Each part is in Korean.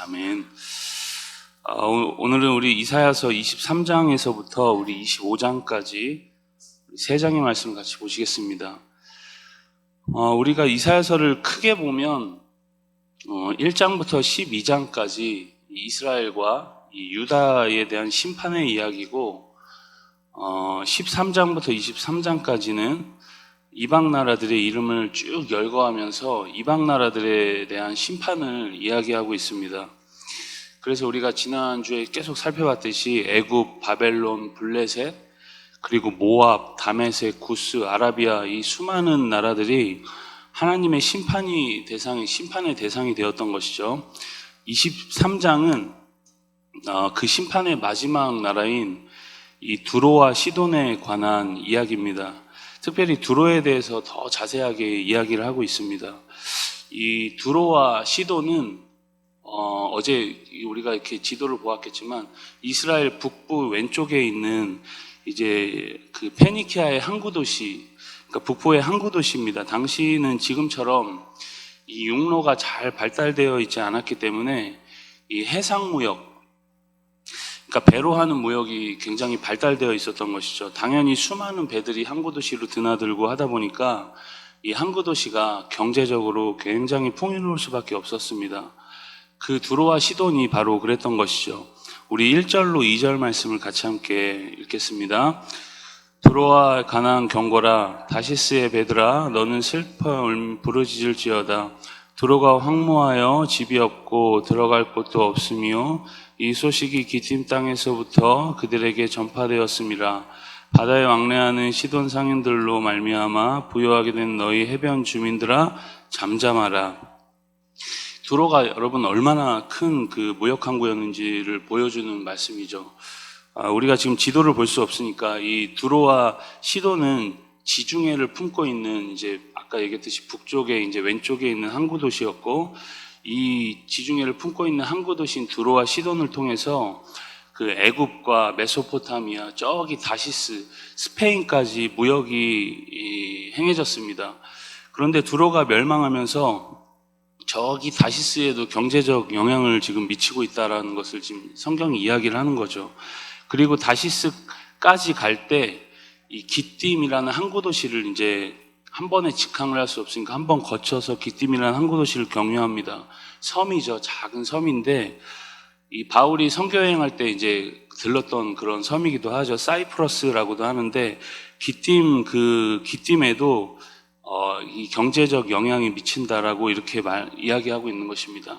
아멘. 오늘은 우리 이사야서 23장에서부터 우리 25장까지 세 장의 말씀을 같이 보시겠습니다. 우리가 이사야서를 크게 보면 1장부터 12장까지 이스라엘과 유다에 대한 심판의 이야기고 13장부터 23장까지는 이방 나라들의 이름을 쭉 열거하면서 이방 나라들에 대한 심판을 이야기하고 있습니다. 그래서 우리가 지난주에 계속 살펴봤듯이 애굽, 바벨론, 블레셋, 그리고 모압, 다메섹, 구스, 아라비아 이 수많은 나라들이 하나님의 심판의 대상이 되었던 것이죠. 23장은 그 심판의 마지막 나라인 이 두로와 시돈에 관한 이야기입니다. 특별히 두로에 대해서 더 자세하게 이야기를 하고 있습니다. 이 두로와 시돈은 어제 우리가 이렇게 지도를 보았겠지만 이스라엘 북부 왼쪽에 있는 이제 그 페니키아의 항구 도시, 그러니까 북부의 항구 도시입니다. 당시는 지금처럼 이 육로가 잘 발달되어 있지 않았기 때문에 이 해상 무역, 그러니까 배로 하는 무역이 굉장히 발달되어 있었던 것이죠. 당연히 수많은 배들이 항구 도시로 드나들고 하다 보니까 이 항구 도시가 경제적으로 굉장히 풍요로울 수밖에 없었습니다. 그 두로와 시돈이 바로 그랬던 것이죠. 우리 1절로 2절 말씀을 같이 함께 읽겠습니다. 두로와 가나안 경고라, 다시스의 배들아, 너는 슬퍼 부르짖을지어다. 두로가 황무하여 집이 없고 들어갈 곳도 없으며 이 소식이 기팀 땅에서부터 그들에게 전파되었음이라. 바다에 왕래하는 시돈 상인들로 말미암아 부요하게 된 너희 해변 주민들아, 잠잠하라. 두로가 여러분 얼마나 큰 그 무역 항구였는지를 보여주는 말씀이죠. 우리가 지금 지도를 볼 수 없으니까 이 두로와 시돈은 지중해를 품고 있는 이제 아까 얘기했듯이 북쪽에 이제 왼쪽에 있는 항구 도시였고, 이 지중해를 품고 있는 항구 도시인 두로와 시돈을 통해서 그 애굽과 메소포타미아, 저기 다시스, 스페인까지 무역이 행해졌습니다. 그런데 두로가 멸망하면서 저기 다시스에도 경제적 영향을 지금 미치고 있다라는 것을 지금 성경이 이야기를 하는 거죠. 그리고 다시스까지 갈 때 이 기띔이라는 항구 도시를 이제 한 번에 직항을 할 수 없으니까 한 번 거쳐서 기띔이라는 항구 도시를 경유합니다. 섬이죠. 작은 섬인데 이 바울이 선교 여행할 때 이제 들렀던 그런 섬이기도 하죠. 사이프러스라고도 하는데 기띔에도 이 경제적 영향이 미친다라고 이렇게 이야기하고 있는 것입니다.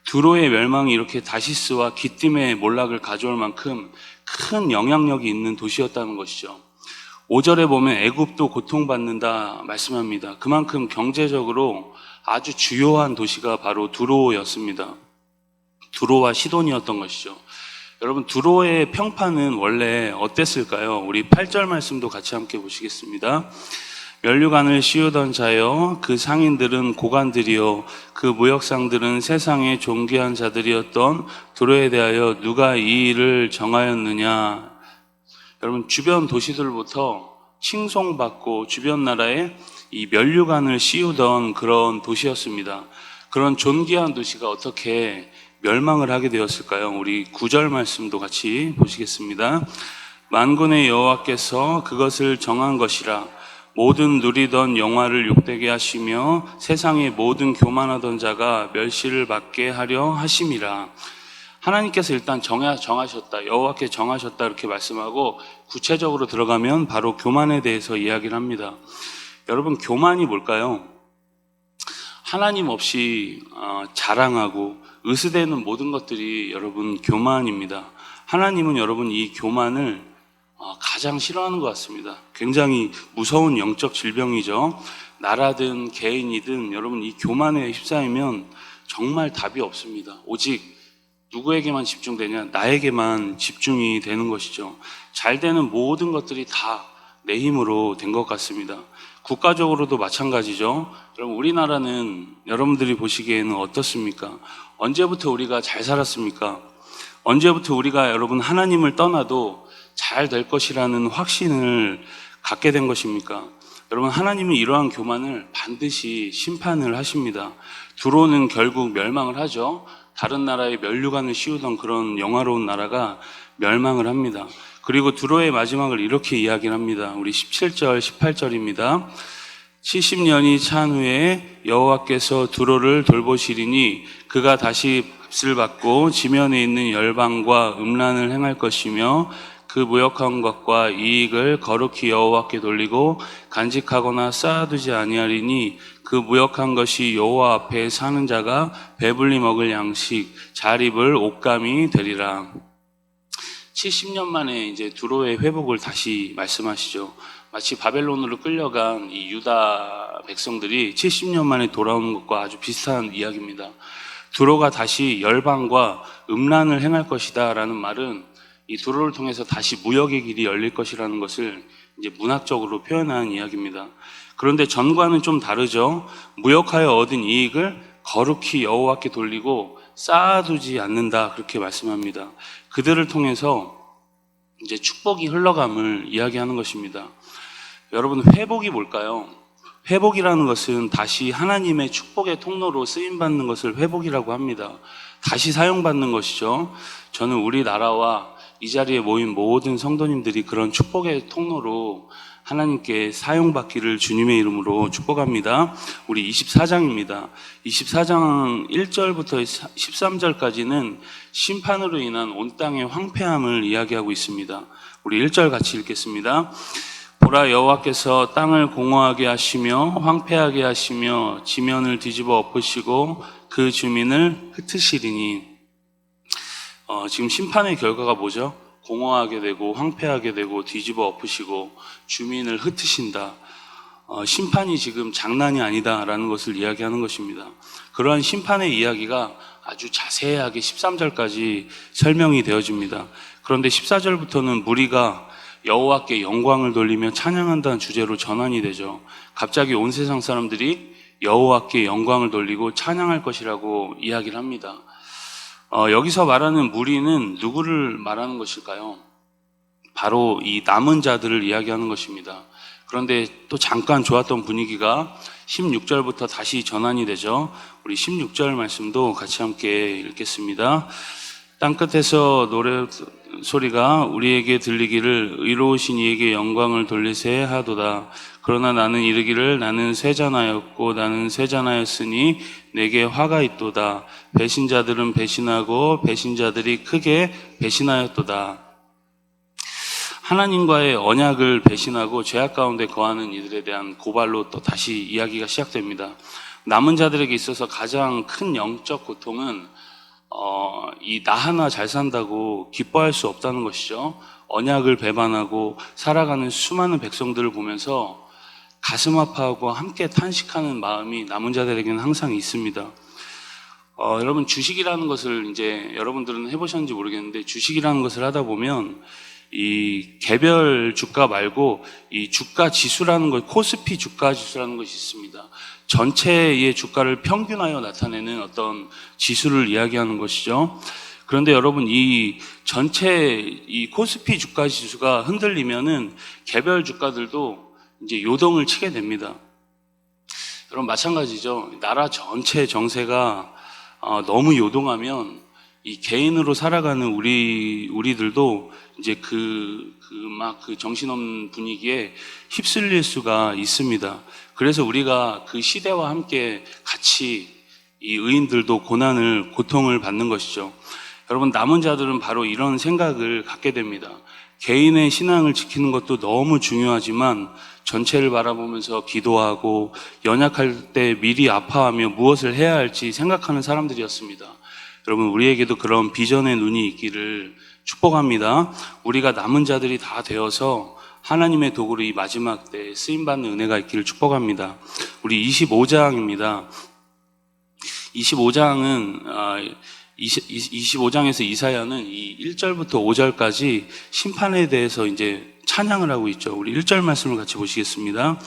두로의 멸망이 이렇게 다시스와 기띔의 몰락을 가져올 만큼 큰 영향력이 있는 도시였다는 것이죠. 5절에 보면 애굽도 고통받는다 말씀합니다. 그만큼 경제적으로 아주 주요한 도시가 바로 두로였습니다. 두로와 시돈이었던 것이죠. 여러분, 두로의 평판은 원래 어땠을까요? 우리 8절 말씀도 같이 함께 보시겠습니다. 면류관을 씌우던 자여, 그 상인들은 고관들이요, 그 무역상들은 세상의 존귀한 자들이었던 두로에 대하여 누가 이 일을 정하였느냐. 여러분, 주변 도시들부터 칭송받고 주변 나라에 이 면류관을 씌우던 그런 도시였습니다. 그런 존귀한 도시가 어떻게 멸망을 하게 되었을까요? 우리 9절 말씀도 같이 보시겠습니다. 만군의 여호와께서 그것을 정한 것이라. 모든 누리던 영화를 욕되게 하시며 세상의 모든 교만하던 자가 멸시를 받게 하려 하심이라. 하나님께서 일단 정하셨다, 여호와께 정하셨다 이렇게 말씀하고 구체적으로 들어가면 바로 교만에 대해서 이야기를 합니다. 여러분, 교만이 뭘까요? 하나님 없이 자랑하고 의스대는 모든 것들이 여러분 교만입니다. 하나님은 여러분 이 교만을 가장 싫어하는 것 같습니다. 굉장히 무서운 영적 질병이죠. 나라든 개인이든 여러분 이 교만에 휩싸이면 정말 답이 없습니다. 오직 누구에게만 집중되냐? 나에게만 집중이 되는 것이죠. 잘 되는 모든 것들이 다 내 힘으로 된 것 같습니다. 국가적으로도 마찬가지죠. 여러분, 우리나라는 여러분들이 보시기에는 어떻습니까? 언제부터 우리가 잘 살았습니까? 언제부터 우리가 여러분 하나님을 떠나도 잘 될 것이라는 확신을 갖게 된 것입니까? 여러분, 하나님은 이러한 교만을 반드시 심판을 하십니다. 두로는 결국 멸망을 하죠. 다른 나라에 면류관을 씌우던 그런 영화로운 나라가 멸망을 합니다. 그리고 두로의 마지막을 이렇게 이야기를 합니다. 우리 17절, 18절입니다. 70년이 찬 후에 여호와께서 두로를 돌보시리니 그가 다시 값을 받고 지면에 있는 열방과 음란을 행할 것이며 그 무역한 것과 이익을 거룩히 여호와께 돌리고 간직하거나 쌓아두지 아니하리니 그 무역한 것이 여호와 앞에 사는 자가 배불리 먹을 양식, 잘 입을 옷감이 되리라. 70년 만에 이제 두로의 회복을 다시 말씀하시죠. 마치 바벨론으로 끌려간 이 유다 백성들이 70년 만에 돌아오는 것과 아주 비슷한 이야기입니다. 두로가 다시 열방과 음란을 행할 것이다 라는 말은 이 두로를 통해서 다시 무역의 길이 열릴 것이라는 것을 이제 문학적으로 표현한 이야기입니다. 그런데 전과는 좀 다르죠. 무역하여 얻은 이익을 거룩히 여호와께 돌리고 쌓아두지 않는다 그렇게 말씀합니다. 그들을 통해서 이제 축복이 흘러감을 이야기하는 것입니다. 여러분, 회복이 뭘까요? 회복이라는 것은 다시 하나님의 축복의 통로로 쓰임받는 것을 회복이라고 합니다. 다시 사용받는 것이죠. 저는 우리나라와 이 자리에 모인 모든 성도님들이 그런 축복의 통로로 하나님께 사용받기를 주님의 이름으로 축복합니다. 우리 24장입니다. 24장 1절부터 13절까지는 심판으로 인한 온 땅의 황폐함을 이야기하고 있습니다. 우리 1절 같이 읽겠습니다. 보라, 여호와께서 땅을 공허하게 하시며 황폐하게 하시며 지면을 뒤집어 엎으시고 그 주민을 흩으시리니. 지금 심판의 결과가 뭐죠? 공허하게 되고 황폐하게 되고 뒤집어 엎으시고 주민을 흩으신다. 심판이 지금 장난이 아니다라는 것을 이야기하는 것입니다. 그러한 심판의 이야기가 아주 자세하게 13절까지 설명이 되어집니다. 그런데 14절부터는 무리가 여호와께 영광을 돌리며 찬양한다는 주제로 전환이 되죠. 갑자기 온 세상 사람들이 여호와께 영광을 돌리고 찬양할 것이라고 이야기를 합니다. 여기서 말하는 무리는 누구를 말하는 것일까요? 바로 이 남은 자들을 이야기하는 것입니다. 그런데 또 잠깐 좋았던 분위기가 16절부터 다시 전환이 되죠. 우리 16절 말씀도 같이 함께 읽겠습니다. 땅끝에서 노래 소리가 우리에게 들리기를 의로우신 이에게 영광을 돌리세 하도다. 그러나 나는 이르기를 나는 쇠잔하였고 나는 쇠잔하였으니 내게 화가 있도다. 배신자들은 배신하고 배신자들이 크게 배신하였도다. 하나님과의 언약을 배신하고 죄악 가운데 거하는 이들에 대한 고발로 또 다시 이야기가 시작됩니다. 남은 자들에게 있어서 가장 큰 영적 고통은 이 나 하나 잘 산다고 기뻐할 수 없다는 것이죠. 언약을 배반하고 살아가는 수많은 백성들을 보면서 가슴 아파하고 함께 탄식하는 마음이 남은 자들에게는 항상 있습니다. 여러분, 주식이라는 것을 이제 여러분들은 해보셨는지 모르겠는데, 주식이라는 것을 하다 보면 이 개별 주가 말고 이 주가 지수라는 것, 코스피 주가 지수라는 것이 있습니다. 전체의 주가를 평균하여 나타내는 어떤 지수를 이야기하는 것이죠. 그런데 여러분, 이 전체 이 코스피 주가 지수가 흔들리면은 개별 주가들도 이제 요동을 치게 됩니다. 여러분, 마찬가지죠. 나라 전체 정세가 너무 요동하면 이 개인으로 살아가는 우리들도 이제 그 정신없는 분위기에 휩쓸릴 수가 있습니다. 그래서 우리가 그 시대와 함께 같이 이 의인들도 고통을 받는 것이죠. 여러분, 남은 자들은 바로 이런 생각을 갖게 됩니다. 개인의 신앙을 지키는 것도 너무 중요하지만 전체를 바라보면서 기도하고 연약할 때 미리 아파하며 무엇을 해야 할지 생각하는 사람들이었습니다. 여러분, 우리에게도 그런 비전의 눈이 있기를 축복합니다. 우리가 남은 자들이 다 되어서 하나님의 도구로 이 마지막 때 쓰임받는 은혜가 있기를 축복합니다. 우리 25장입니다. 25장에서 이사야는 이 1절부터 5절까지 심판에 대해서 이제 찬양을 하고 있죠. 우리 1절 말씀을 같이 보시겠습니다.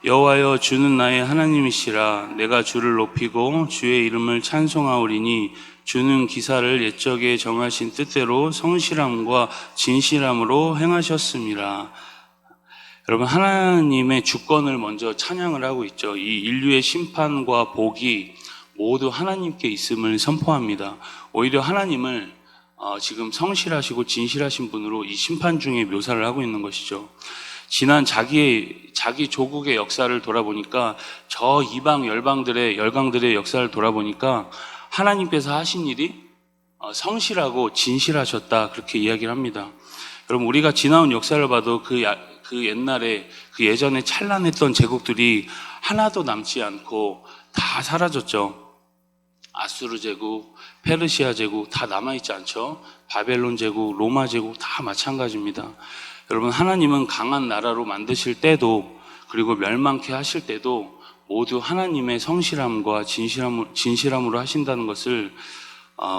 여호와여, 주는 나의 하나님이시라. 내가 주를 높이고 주의 이름을 찬송하오리니 주는 기사를 옛적에 정하신 뜻대로 성실함과 진실함으로 행하셨습니다. 여러분, 하나님의 주권을 먼저 찬양을 하고 있죠. 이 인류의 심판과 복이 모두 하나님께 있음을 선포합니다. 오히려 하나님을 지금 성실하시고 진실하신 분으로 이 심판 중에 묘사를 하고 있는 것이죠. 지난 자기 조국의 역사를 돌아보니까, 저 이방 열강들의 역사를 돌아보니까 하나님께서 하신 일이 성실하고 진실하셨다, 그렇게 이야기를 합니다. 여러분, 우리가 지나온 역사를 봐도 그 옛날에, 그 예전에 찬란했던 제국들이 하나도 남지 않고 다 사라졌죠. 아수르 제국, 페르시아 제국 다 남아있지 않죠. 바벨론 제국, 로마 제국 다 마찬가지입니다. 여러분, 하나님은 강한 나라로 만드실 때도, 그리고 멸망케 하실 때도 모두 하나님의 성실함과 진실함으로 하신다는 것을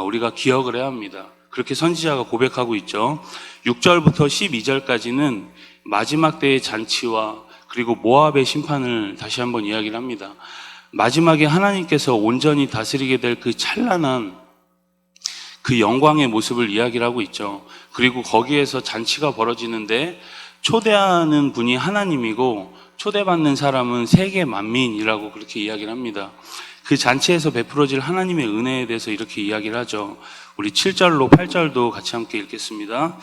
우리가 기억을 해야 합니다. 그렇게 선지자가 고백하고 있죠. 6절부터 12절까지는 마지막 때의 잔치와 그리고 모압의 심판을 다시 한번 이야기를 합니다. 마지막에 하나님께서 온전히 다스리게 될 그 찬란한 그 영광의 모습을 이야기를 하고 있죠. 그리고 거기에서 잔치가 벌어지는데 초대하는 분이 하나님이고 초대받는 사람은 세계 만민이라고 그렇게 이야기를 합니다. 그 잔치에서 베풀어질 하나님의 은혜에 대해서 이렇게 이야기를 하죠. 우리 7절로 8절도 같이 함께 읽겠습니다.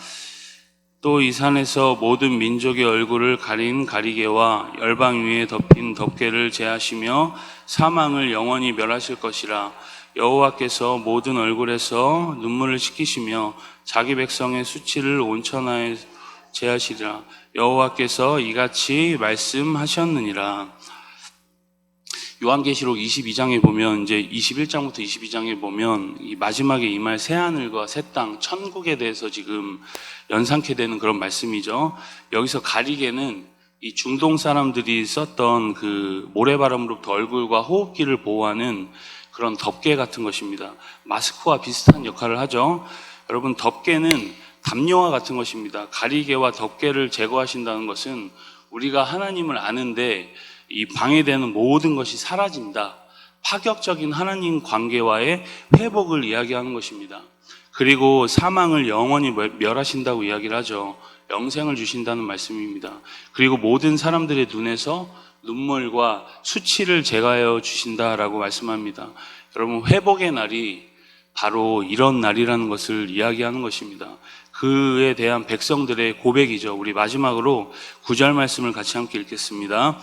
또 이 산에서 모든 민족의 얼굴을 가린 가리개와 열방 위에 덮인 덮개를 제하시며 사망을 영원히 멸하실 것이라. 여호와께서 모든 얼굴에서 눈물을 씻기시며 자기 백성의 수치를 온천하에 제하시리라. 여호와께서 이같이 말씀하셨느니라. 요한계시록 22장에 보면, 이제 21장부터 22장에 보면 이 마지막에 임할 새하늘과 새 땅, 천국에 대해서 지금 연상케 되는 그런 말씀이죠. 여기서 가리개는 이 중동 사람들이 썼던 그 모래바람으로부터 얼굴과 호흡기를 보호하는 그런 덮개 같은 것입니다. 마스크와 비슷한 역할을 하죠. 여러분, 덮개는 담요와 같은 것입니다. 가리개와 덮개를 제거하신다는 것은 우리가 하나님을 아는데 이 방해되는 모든 것이 사라진다, 파격적인 하나님 관계와의 회복을 이야기하는 것입니다. 그리고 사망을 영원히 멸하신다고 이야기를 하죠. 영생을 주신다는 말씀입니다. 그리고 모든 사람들의 눈에서 눈물과 수치를 제거하여 주신다라고 말씀합니다. 여러분, 회복의 날이 바로 이런 날이라는 것을 이야기하는 것입니다. 그에 대한 백성들의 고백이죠. 우리 마지막으로 9절 말씀을 같이 함께 읽겠습니다.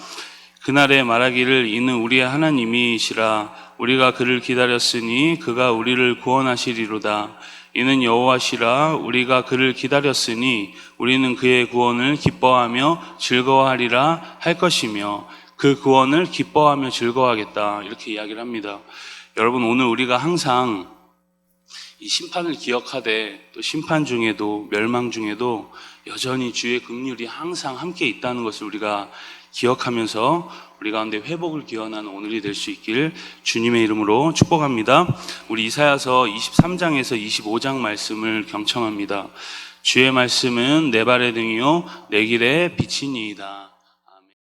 그날에 말하기를 이는 우리의 하나님이시라. 우리가 그를 기다렸으니 그가 우리를 구원하시리로다. 이는 여호와시라. 우리가 그를 기다렸으니 우리는 그의 구원을 기뻐하며 즐거워하리라 할 것이며 그 구원을 기뻐하며 즐거워하겠다, 이렇게 이야기를 합니다. 여러분, 오늘 우리가 항상 이 심판을 기억하되 또 심판 중에도 멸망 중에도 여전히 주의 긍휼이 항상 함께 있다는 것을 우리가 기억하면서 우리 가운데 회복을 기원하는 오늘이 될 수 있길 주님의 이름으로 축복합니다. 우리 이사야서 23장에서 25장 말씀을 경청합니다. 주의 말씀은 내 발의 등이요 내 길의 빛이니이다.